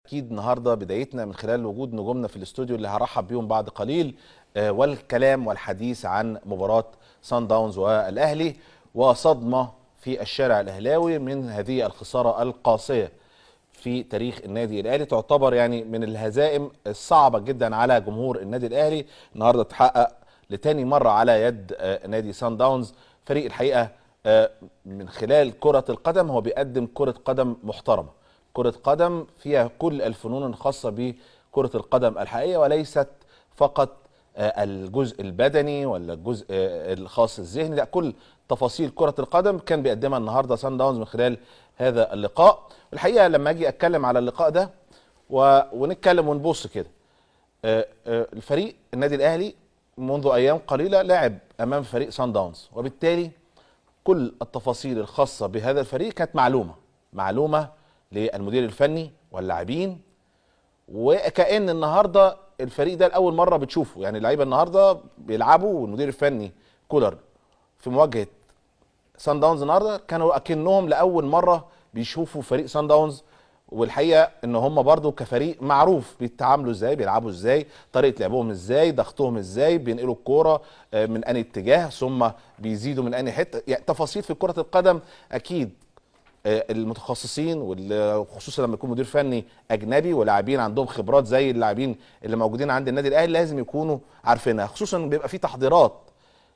اكيد النهارده بدايتنا من خلال وجود نجومنا في الاستوديو اللي هرحب بيهم بعد قليل، والكلام والحديث عن مباراة صن داونز والاهلي وصدمة في الشارع الاهلاوي من هذه الخسارة القاسية في تاريخ النادي الاهلي. تعتبر يعني من الهزائم الصعبة جدا على جمهور النادي الاهلي. النهارده تحقق لتاني مرة على يد نادي صن داونز. فريق الحقيقة من خلال كرة القدم هو بيقدم كرة قدم محترمة، كرة قدم فيها كل الفنون الخاصة بكرة القدم الحقيقية، وليست فقط الجزء البدني ولا الجزء الخاص الذهني، لا، كل تفاصيل كرة القدم كان بيقدمها النهارده صن داونز من خلال هذا اللقاء. والحقيقة لما اجي اتكلم على اللقاء ده ونتكلم ونبص كده، الفريق النادي الاهلي منذ ايام قليلة لعب امام فريق صن داونز، وبالتالي كل التفاصيل الخاصة بهذا الفريق كانت معلومة للمدير الفني واللاعبين، وكأن النهارده الفريق ده لأول مرة بتشوفه. يعني اللعيبة النهارده بيلعبوا والمدير الفني كولر في مواجهة صن داونز النهارده كانوا أكنهم لأول مرة بيشوفوا فريق صن داونز. والحقيقة ان هم برضو كفريق معروف بيتعاملوا ازاي، بيلعبوا ازاي، طريقة لعبهم ازاي، ضغطهم ازاي، بينقلوا الكورة من انهي اتجاه ثم بيزيدوا من انهي حتة. يعني تفاصيل في كرة القدم اكيد المتخصصين، وخصوصا لما يكون مدير فني اجنبي ولاعبين عندهم خبرات زي اللاعبين اللي موجودين عند النادي الاهلي لازم يكونوا عارفينها، خصوصا بيبقى في تحضيرات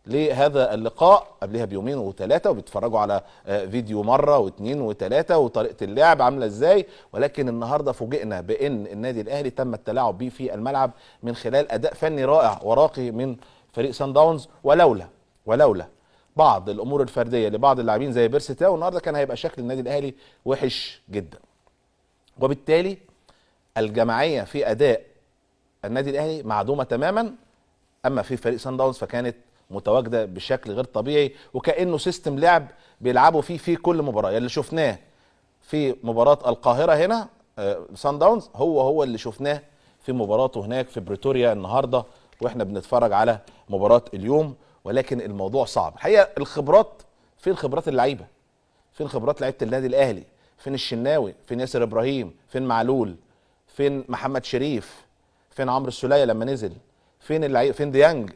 لهذا اللقاء قبلها بيومين وثلاثه، وبيتفرجوا على فيديو مره واثنين وثلاثه وطريقه اللعب عامله ازاي. ولكن النهارده فوجئنا بان النادي الاهلي تم التلاعب به في الملعب من خلال اداء فني رائع وراقي من فريق صن داونز. ولولا بعض الامور الفرديه لبعض اللاعبين زي بيرسي تاو النهارده كان هيبقى شكل النادي الاهلي وحش جدا. وبالتالي الجماعيه في اداء النادي الاهلي معدومه تماما، اما في فريق صن داونز فكانت متواجده بشكل غير طبيعي، وكانه سيستم لعب بيلعبوا فيه في كل مباراه. اللي شفناه في مباراه القاهره هنا صن داونز هو اللي شفناه في مباراته هناك في بريتوريا النهارده واحنا بنتفرج على مباراه اليوم. ولكن الموضوع صعب الحقيقه. الخبرات، فين خبرات اللعيبه؟ فين خبرات لعيبه النادي الاهلي؟ فين الشناوي؟ فين ياسر ابراهيم؟ فين معلول؟ فين محمد شريف؟ فين عمرو السوليه لما نزل؟ فين اللعيبه؟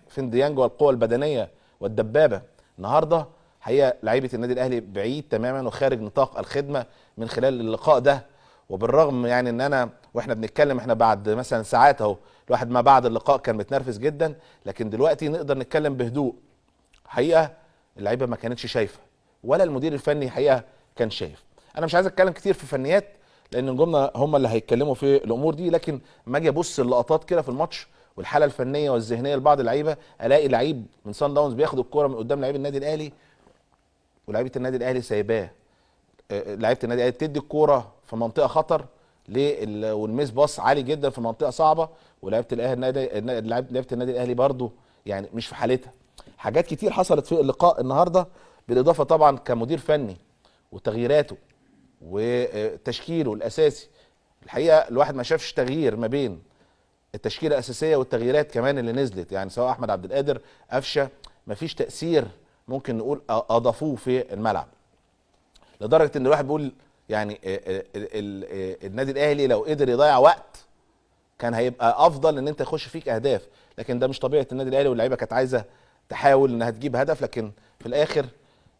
فين ديانج والقوه البدنيه والدبابه؟ النهارده حقيقه لعيبه النادي الاهلي بعيد تماما وخارج نطاق الخدمه من خلال اللقاء ده. وبالرغم يعني ان انا واحنا بنتكلم احنا بعد مثلا ساعات اهو الواحد ما بعد اللقاء كان متنرفز جدا، لكن دلوقتي نقدر نتكلم بهدوء. حقيقه اللعيبه ما كانتش شايفه ولا المدير الفني حقيقه كان شايف. انا مش عايز اتكلم كتير في فنيات لان نجومنا هم اللي هيتكلموا في الامور دي، لكن لما اجي ابص اللقطات كده في الماتش والحاله الفنيه والذهنيه لبعض اللعيبه الاقي لعيب من صن داونز بياخد الكوره من قدام لعيب النادي الاهلي ولعيبه النادي الاهلي سايباه. لعيبه النادي الاهلي بتدي الكوره في منطقه خطر والميس باص عالي جدا في منطقه صعبه، ولعيبه لعيبه النادي الاهلي برضو يعني مش في حالتها. حاجات كتير حصلت في اللقاء النهارده، بالاضافه طبعا كمدير فني وتغييراته وتشكيله الاساسي. الحقيقه الواحد ما شافش تغيير ما بين التشكيله الاساسيه والتغييرات كمان اللي نزلت، يعني سواء احمد عبد القادر قفشه ما فيش تاثير ممكن نقول اضافوه في الملعب، لدرجه ان الواحد بيقول يعني النادي الاهلي لو قدر يضيع وقت كان هيبقى افضل ان انت يخش فيك اهداف. لكن ده مش طبيعه النادي الاهلي، واللعيبه كانت عايزه تحاول انها تجيب هدف، لكن في الاخر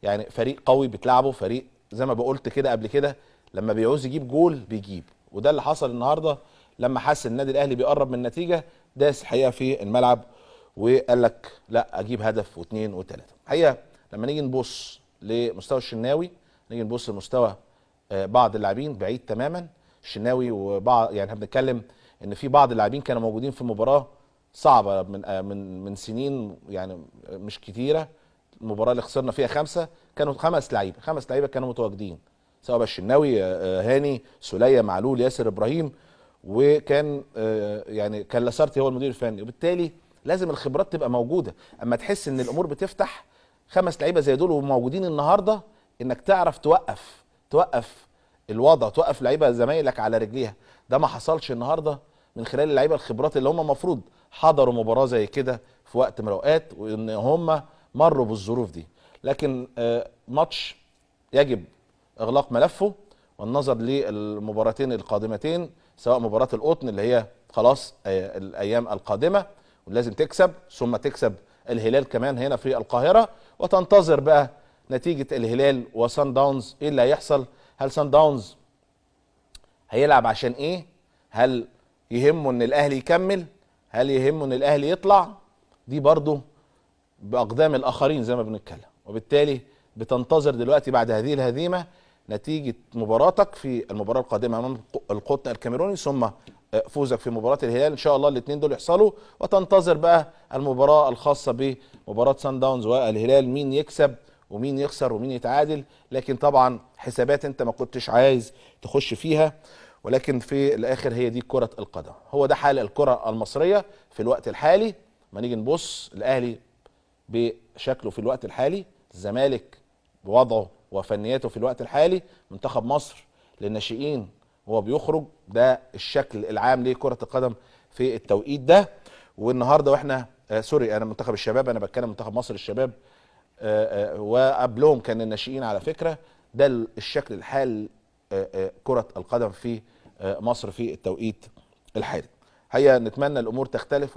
يعني فريق قوي بتلعبه، فريق زي ما بقولت كده قبل كده لما بيعوز يجيب جول بيجيب. وده اللي حصل النهارده لما حس النادي الاهلي بيقرب من النتيجه داس الحقيقه في الملعب وقال لك لا اجيب هدف واثنين وثلاثه. الحقيقه لما نيجي نبص لمستوى الشناوي، نيجي نبص لمستوى بعض اللاعبين بعيد تماما. الشناوي وبعض يعني احنا بنتكلم ان في بعض اللاعبين كانوا موجودين في مباراه صعبه من سنين يعني مش كتيره. المباراه اللي خسرنا فيها كانوا خمس لعيبه كانوا متواجدين، سواء الشناوي هاني سوليه معلول ياسر ابراهيم، وكان يعني كان لاسارتي هو المدير الفني. وبالتالي لازم الخبرات تبقى موجوده. اما تحس ان الامور بتفتح خمس لعيبه زي دول وموجودين النهارده انك تعرف توقف الوضع، توقف لعيبه زمايلك على رجليها. ده ما حصلش النهارده من خلال اللعيبه الخبرات اللي هم المفروض حضروا مباراه زي كده في وقت من الاوقات وان هم مروا بالظروف دي. لكن ماتش يجب اغلاق ملفه والنظر للمباراتين القادمتين سواء مباراه القطن اللي هي خلاص الايام القادمه ولازم تكسب، ثم تكسب الهلال كمان هنا في القاهره، وتنتظر بقى نتيجه الهلال وسان داونز ايه اللي هيحصل. هل سان داونز هيلعب عشان ايه؟ هل يهمه ان الاهلي يكمل؟ هل يهمه ان الاهلي يطلع؟ دي برضه باقدام الاخرين زي ما بنتكلم، وبالتالي بتنتظر دلوقتي بعد هذه الهزيمه نتيجه مباراتك في المباراه القادمه امام القطن الكاميروني، ثم فوزك في مباراه الهلال. ان شاء الله الاثنين دول يحصلوا، وتنتظر بقى المباراه الخاصه بمباراه سان داونز والهلال، مين يكسب ومين يخسر ومين يتعادل. لكن طبعا حسابات انت ما كنتش عايز تخش فيها، ولكن في الاخر هي دي كره القدم. هو ده حال الكره المصريه في الوقت الحالي. ما نيجي نبص الاهلي بشكله في الوقت الحالي، الزمالك بوضعه وفنياته في الوقت الحالي، منتخب مصر للناشئين هو بيخرج، ده الشكل العام لكرة القدم في التوقيت ده. والنهارده واحنا سوري انا منتخب الشباب، انا بتكلم منتخب مصر الشباب، وقبلهم كان الناشئين على فكرة. ده الشكل الحالي كرة القدم في مصر في التوقيت الحالي. هيا نتمنى الامور تختلف